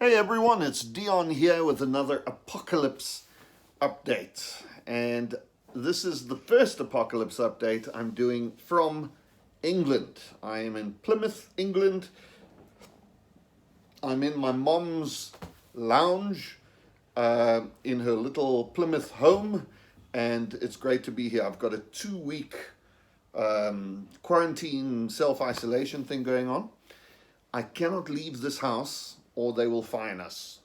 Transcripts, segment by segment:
Hey everyone, it's Dion here with another Apocalypse update. And this is the first Apocalypse update I'm doing from England. I am in Plymouth, England. I'm in my mom's lounge in her little Plymouth home, and it's great to be here. I've got a 2 week quarantine self isolation thing going on. I cannot leave this house or they will fine us.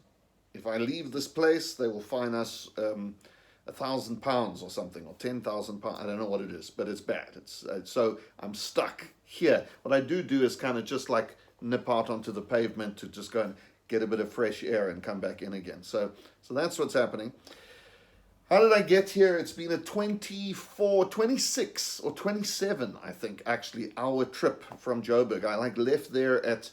If I leave this place, they will fine us £1,000 or something, or £10,000. I don't know what it is, but it's bad. So I'm stuck here. What I do is kind of just like nip out onto the pavement to just go and get a bit of fresh air and come back in again. So that's what's happening. How did I get here? It's been a 24, 26 or 27, I think, actually, hour trip from Joburg. I left there at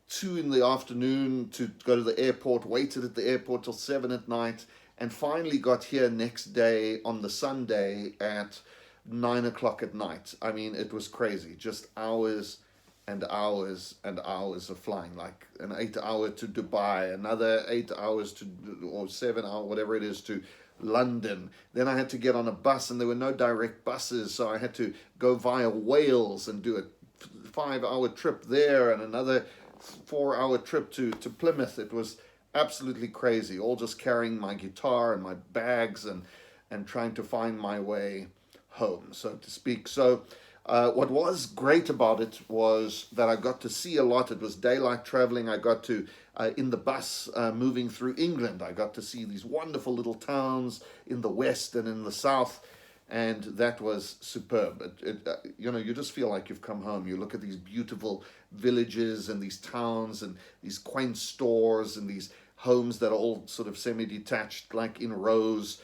2 in the afternoon to go to the airport, waited at the airport till 7 at night, and finally got here next day on the Sunday at 9 o'clock at night. I mean, it was crazy. Just hours and hours and hours of flying, like an 8 hour to Dubai, another 8 hours to, or 7 hour, whatever it is, to London. Then I had to get on a bus, and there were no direct buses, so I had to go via Wales and do a 5 hour trip there and another 4 hour trip to Plymouth. It was absolutely crazy, all just carrying my guitar and my bags and trying to find my way home, so to speak. So what was great about it was that I got to see a lot. It was daylight traveling. I got to, in the bus moving through England, I got to see these wonderful little towns in the west and in the south, and that was superb. You just feel like you've come home. You look at these beautiful villages and these towns and these quaint stores and these homes that are all sort of semi-detached, like in rows,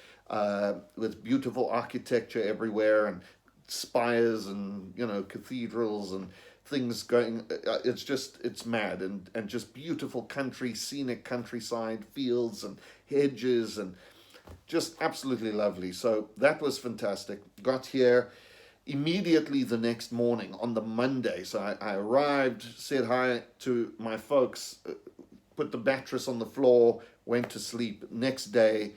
with beautiful architecture everywhere and spires and cathedrals and things going. It's mad, and just beautiful scenic countryside, fields and hedges, and just absolutely lovely. So that was fantastic. Got here immediately the next morning on the Monday. So I arrived, said hi to my folks, put the mattress on the floor, went to sleep. Next day,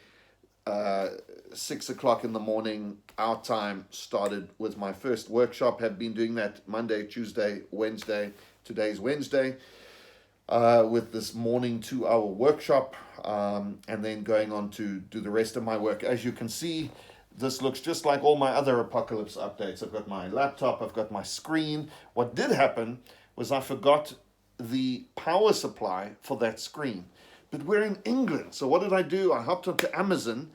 6 o'clock in the morning, our time, started with my first workshop. Have been doing that Monday, Tuesday, Wednesday. Today's Wednesday, with this morning 2 hour workshop, and then going on to do the rest of my work. As you can see, this looks just like all my other Apocalypse updates. I've got my laptop, I've got my screen. What did happen was I forgot the power supply for that screen. But we're in England, so what did I do? I hopped onto Amazon,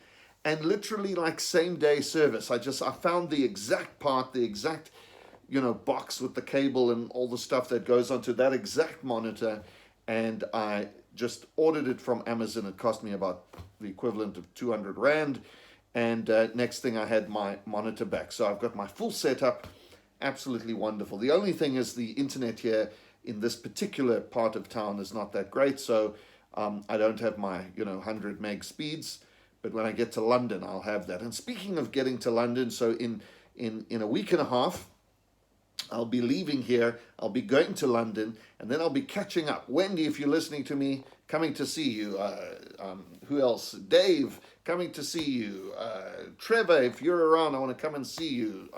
and literally like same day service. I found the exact part, the exact box with the cable and all the stuff that goes onto that exact monitor, and I just ordered it from Amazon. It cost me about the equivalent of 200 Rand, and next thing I had my monitor back. So I've got my full setup, absolutely wonderful. The only thing is the internet here in this particular part of town is not that great, so I don't have my 100 meg speeds, but when I get to London, I'll have that. And speaking of getting to London, so in a week and a half, I'll be leaving here, I'll be going to London, and then I'll be catching up. Wendy, if you're listening to me, coming to see you. Who else? Dave, coming to see you. Trevor, if you're around, I want to come and see you.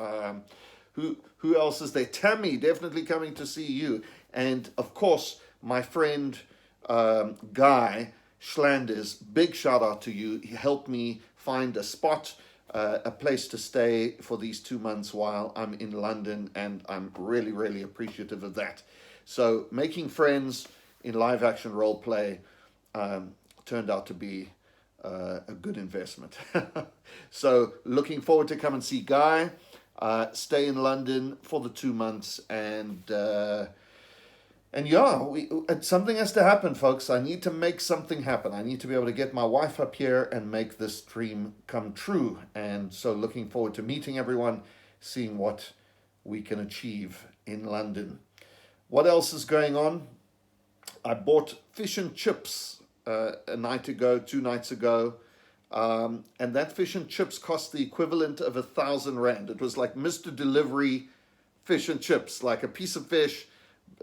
Who else is there? Tammy, definitely coming to see you. And of course, my friend Guy Schlanders, big shout out to you. He helped me find a spot, a place to stay for these 2 months while I'm in London, and I'm really, really appreciative of that. So making friends in live action role play turned out to be a good investment. So looking forward to come and see Guy, stay in London for the 2 months, and yeah, something has to happen, folks. I need to make something happen. I need to be able to get my wife up here and make this dream come true. And so looking forward to meeting everyone, seeing what we can achieve in London. What else is going on? I bought fish and chips a night ago, 2 nights ago. And that fish and chips cost the equivalent of 1,000 Rand. It was like Mr. Delivery fish and chips, like a piece of fish,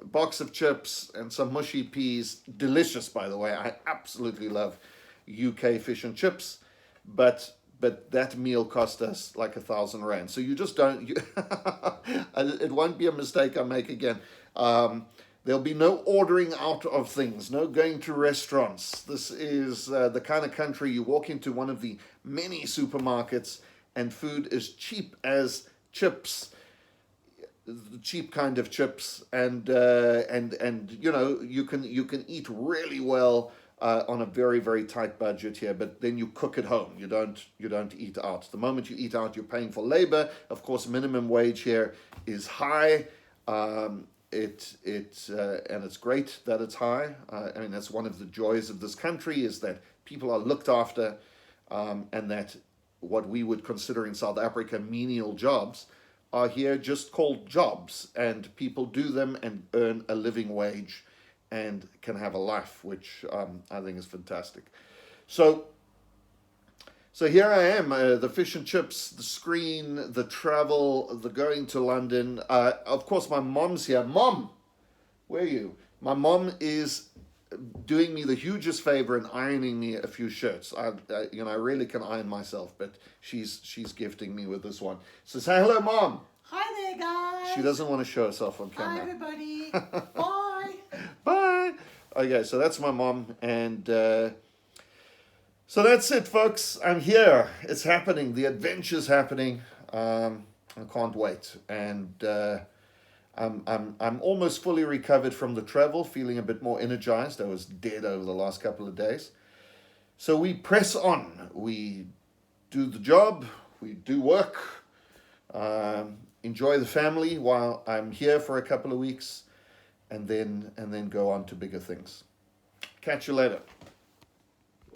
box of chips and some mushy peas. Delicious, by the way. I absolutely love UK fish and chips, but that meal cost us like 1,000 rand. So you just don't. It won't be a mistake I make again. There'll be no ordering out of things, no going to restaurants. This is the kind of country you walk into one of the many supermarkets and food is cheap as chips, the cheap kind of chips, and you know you can eat really well on a very very tight budget here. But then you cook at home. You don't eat out. The moment you eat out, you're paying for labor. Of course, minimum wage here is high. And it's great that it's high. I mean, that's one of the joys of this country is that people are looked after, and that what we would consider in South Africa menial jobs are here just called jobs, and people do them and earn a living wage and can have a life, which I think is fantastic. So here I am, the fish and chips, the screen, the travel, the going to London. Of course, my mom's here. Mom, where are you? My mom is doing me the hugest favor and ironing me a few shirts. I really can iron myself, but she's gifting me with this one. So say hello, Mom. Hi there, guys. She doesn't want to show herself on camera. Hi, everybody. Bye. Bye. Okay, so that's my mom, and so that's it, folks. I'm here. It's happening. The adventure's happening. I can't wait, and I'm almost fully recovered from the travel, feeling a bit more energized. I was dead over the last couple of days. So we press on. We do the job. We do work. Enjoy the family while I'm here for a couple of weeks, and then go on to bigger things. Catch you later.